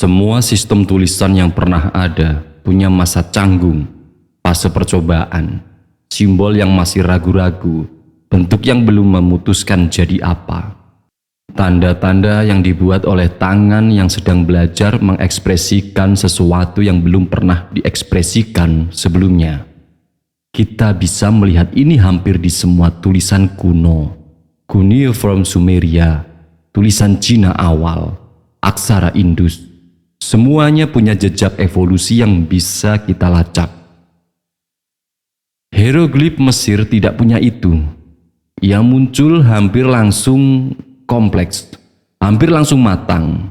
Semua sistem tulisan yang pernah ada punya masa canggung, fase percobaan, simbol yang masih ragu-ragu, bentuk yang belum memutuskan jadi apa. Tanda-tanda yang dibuat oleh tangan yang sedang belajar mengekspresikan sesuatu yang belum pernah diekspresikan sebelumnya. Kita bisa melihat ini hampir di semua tulisan kuno, cuneiform Sumeria, tulisan Cina awal, aksara Indus. Semuanya punya jejak evolusi yang bisa kita lacak. Hieroglif Mesir tidak punya itu. Yang muncul hampir langsung kompleks, hampir langsung matang.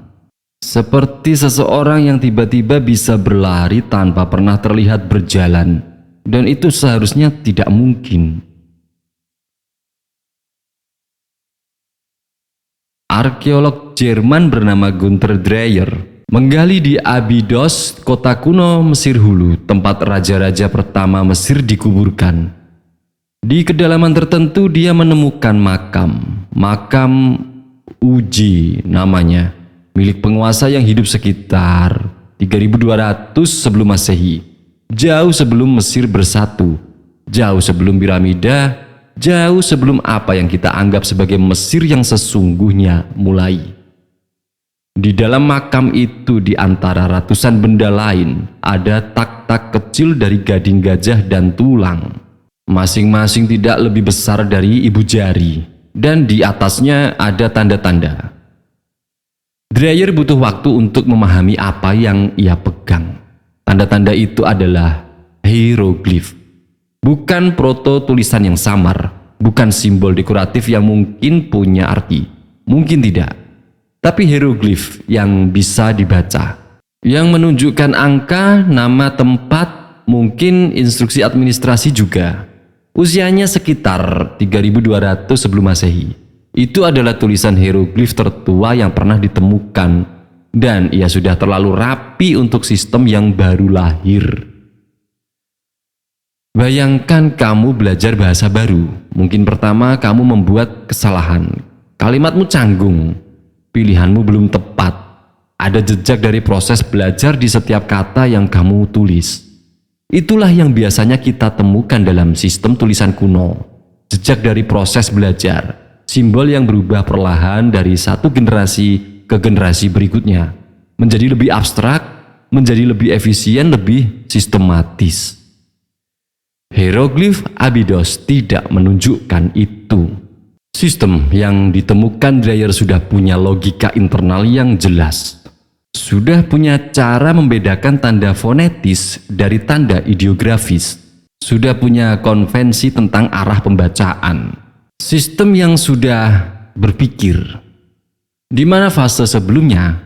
Seperti seseorang yang tiba-tiba bisa berlari tanpa pernah terlihat berjalan. Dan itu seharusnya tidak mungkin. Arkeolog Jerman bernama Günther Dreyer menggali di Abydos, kota kuno Mesir Hulu, tempat raja-raja pertama Mesir dikuburkan. Di kedalaman tertentu dia menemukan makam Uji namanya, milik penguasa yang hidup sekitar 3200 sebelum Masehi, jauh sebelum Mesir bersatu, jauh sebelum piramida, jauh sebelum apa yang kita anggap sebagai Mesir yang sesungguhnya mulai. Di dalam makam itu, di antara ratusan benda lain, ada tak-tak kecil dari gading gajah dan tulang. Masing-masing tidak lebih besar dari ibu jari, dan di atasnya ada tanda-tanda. Dreyer butuh waktu untuk memahami apa yang ia pegang. Tanda-tanda itu adalah hieroglif. Bukan proto-tulisan yang samar, bukan simbol dekoratif yang mungkin punya arti. Mungkin tidak. Tapi hieroglif yang bisa dibaca, yang menunjukkan angka, nama tempat, mungkin instruksi administrasi juga. Usianya sekitar 3200 sebelum Masehi. Itu adalah tulisan hieroglif tertua yang pernah ditemukan, dan ia sudah terlalu rapi untuk sistem yang baru lahir. Bayangkan kamu belajar bahasa baru. Mungkin pertama kamu membuat kesalahan. Kalimatmu canggung. Pilihanmu belum tepat. Ada jejak dari proses belajar di setiap kata yang kamu tulis. Itulah yang biasanya kita temukan dalam sistem tulisan kuno. Jejak dari proses belajar. Simbol yang berubah perlahan dari satu generasi ke generasi berikutnya. Menjadi lebih abstrak, menjadi lebih efisien, lebih sistematis. Hieroglif Abydos tidak menunjukkan itu. Sistem yang ditemukan Dreyer sudah punya logika internal yang jelas. Sudah punya cara membedakan tanda fonetis dari tanda ideografis. Sudah punya konvensi tentang arah pembacaan. Sistem yang sudah berpikir. Di mana fase sebelumnya?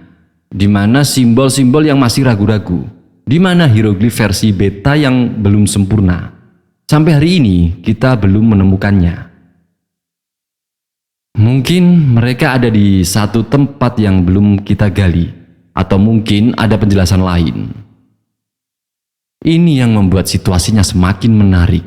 Di mana simbol-simbol yang masih ragu-ragu? Di mana hieroglif versi beta yang belum sempurna? Sampai hari ini kita belum menemukannya. Mungkin mereka ada di satu tempat yang belum kita gali, atau mungkin ada penjelasan lain. Ini yang membuat situasinya semakin menarik.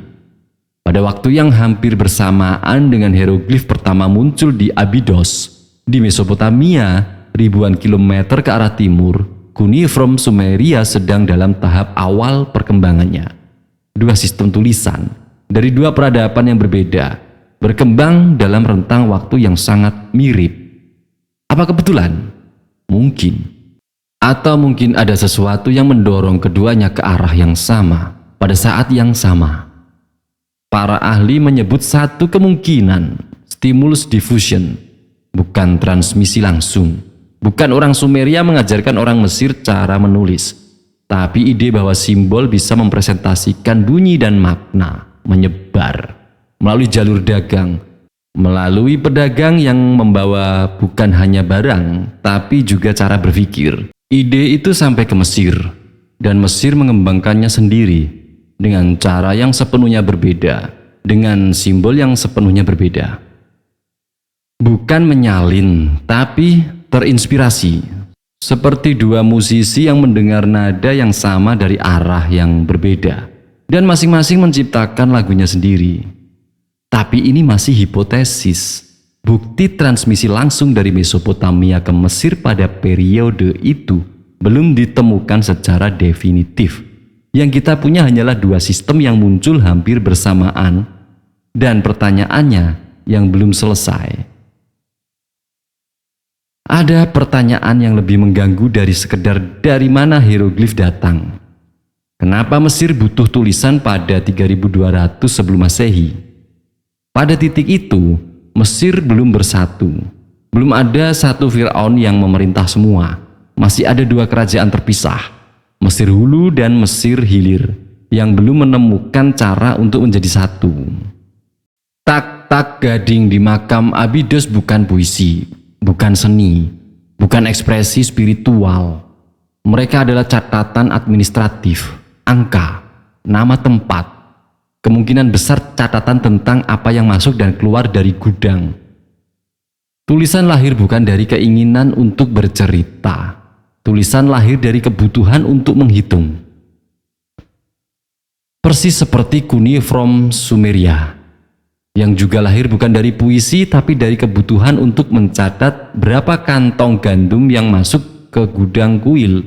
Pada waktu yang hampir bersamaan dengan hieroglif pertama muncul di Abydos, di Mesopotamia, ribuan kilometer ke arah timur, cuneiform Sumeria sedang dalam tahap awal perkembangannya. Dua sistem tulisan dari dua peradaban yang berbeda, berkembang dalam rentang waktu yang sangat mirip. Apa kebetulan? Mungkin. Atau mungkin ada sesuatu yang mendorong keduanya ke arah yang sama, pada saat yang sama. Para ahli menyebut satu kemungkinan, stimulus diffusion, bukan transmisi langsung. Bukan orang Sumeria mengajarkan orang Mesir cara menulis, tapi ide bahwa simbol bisa mempresentasikan bunyi dan makna, menyebar melalui jalur dagang, melalui pedagang yang membawa bukan hanya barang, tapi juga cara berpikir. Ide itu sampai ke Mesir, dan Mesir mengembangkannya sendiri, dengan cara yang sepenuhnya berbeda, dengan simbol yang sepenuhnya berbeda. Bukan menyalin, tapi terinspirasi. Seperti dua musisi yang mendengar nada yang sama dari arah yang berbeda, dan masing-masing menciptakan lagunya sendiri. Tapi ini masih hipotesis. Bukti transmisi langsung dari Mesopotamia ke Mesir pada periode itu belum ditemukan secara definitif. Yang kita punya hanyalah dua sistem yang muncul hampir bersamaan dan pertanyaannya yang belum selesai. Ada pertanyaan yang lebih mengganggu dari sekedar dari mana hieroglif datang. Kenapa Mesir butuh tulisan pada 3200 sebelum Masehi? Pada titik itu, Mesir belum bersatu. Belum ada satu Firaun yang memerintah semua. Masih ada dua kerajaan terpisah, Mesir Hulu dan Mesir Hilir, yang belum menemukan cara untuk menjadi satu. Tak-tak gading di makam Abydos bukan puisi, bukan seni, bukan ekspresi spiritual. Mereka adalah catatan administratif, angka, nama tempat, kemungkinan besar catatan tentang apa yang masuk dan keluar dari gudang. Tulisan lahir bukan dari keinginan untuk bercerita. Tulisan lahir dari kebutuhan untuk menghitung. Persis seperti Cuneiform Sumeria, yang juga lahir bukan dari puisi tapi dari kebutuhan untuk mencatat berapa kantong gandum yang masuk ke gudang kuil.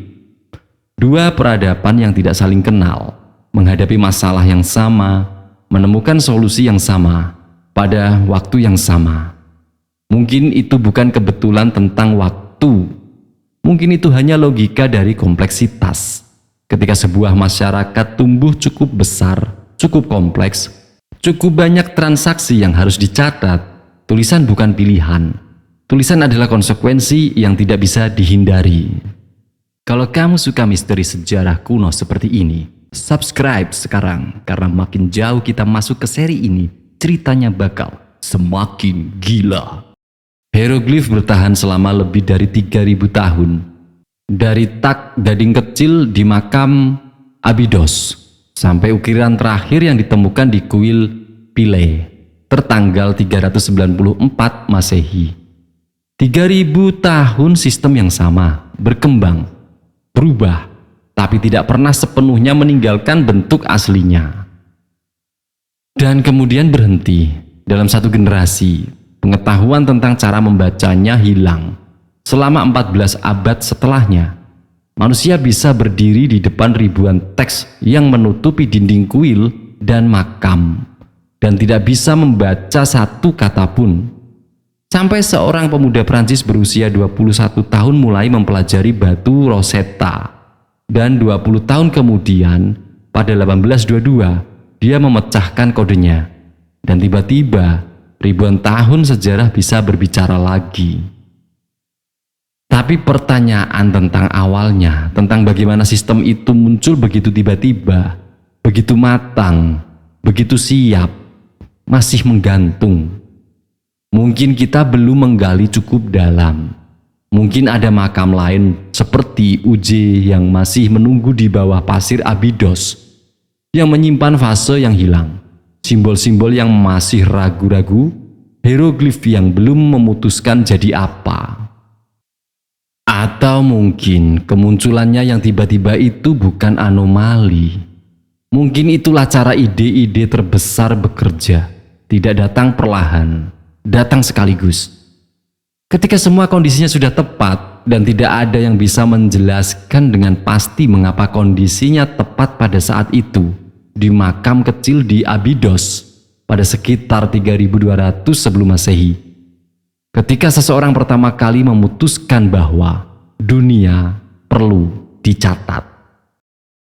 Dua peradaban yang tidak saling kenal, menghadapi masalah yang sama, menemukan solusi yang sama, pada waktu yang sama. Mungkin itu bukan kebetulan tentang waktu. Mungkin itu hanya logika dari kompleksitas. Ketika sebuah masyarakat tumbuh cukup besar, cukup kompleks, cukup banyak transaksi yang harus dicatat, tulisan bukan pilihan. Tulisan adalah konsekuensi yang tidak bisa dihindari. Kalau kamu suka misteri sejarah kuno seperti ini, subscribe sekarang, karena makin jauh kita masuk ke seri ini, ceritanya bakal semakin gila. Hieroglif bertahan selama lebih dari 3000 tahun. Dari tak gading kecil di makam Abydos sampai ukiran terakhir yang ditemukan di kuil Philae tertanggal 394 Masehi. 3000 tahun sistem yang sama, berkembang, berubah, tapi tidak pernah sepenuhnya meninggalkan bentuk aslinya. Dan kemudian berhenti dalam satu generasi. Pengetahuan tentang cara membacanya hilang. Selama 14 abad setelahnya, manusia bisa berdiri di depan ribuan teks yang menutupi dinding kuil dan makam, dan tidak bisa membaca satu kata pun. Sampai seorang pemuda Prancis berusia 21 tahun mulai mempelajari batu Rosetta, dan 20 tahun kemudian, pada 1822, dia memecahkan kodenya, dan tiba-tiba ribuan tahun sejarah bisa berbicara lagi. Tapi pertanyaan tentang awalnya, tentang bagaimana sistem itu muncul begitu tiba-tiba, begitu matang, begitu siap, masih menggantung. Mungkin kita belum menggali cukup dalam. Mungkin ada makam lain seperti Uj yang masih menunggu di bawah pasir Abydos, yang menyimpan fase yang hilang. Simbol-simbol yang masih ragu-ragu, hieroglif yang belum memutuskan jadi apa. Atau mungkin kemunculannya yang tiba-tiba itu bukan anomali. Mungkin itulah cara ide-ide terbesar bekerja, tidak datang perlahan, datang sekaligus. Ketika semua kondisinya sudah tepat dan tidak ada yang bisa menjelaskan dengan pasti mengapa kondisinya tepat pada saat itu, di makam kecil di Abydos pada sekitar 3200 sebelum Masehi. Ketika seseorang pertama kali memutuskan bahwa dunia perlu dicatat.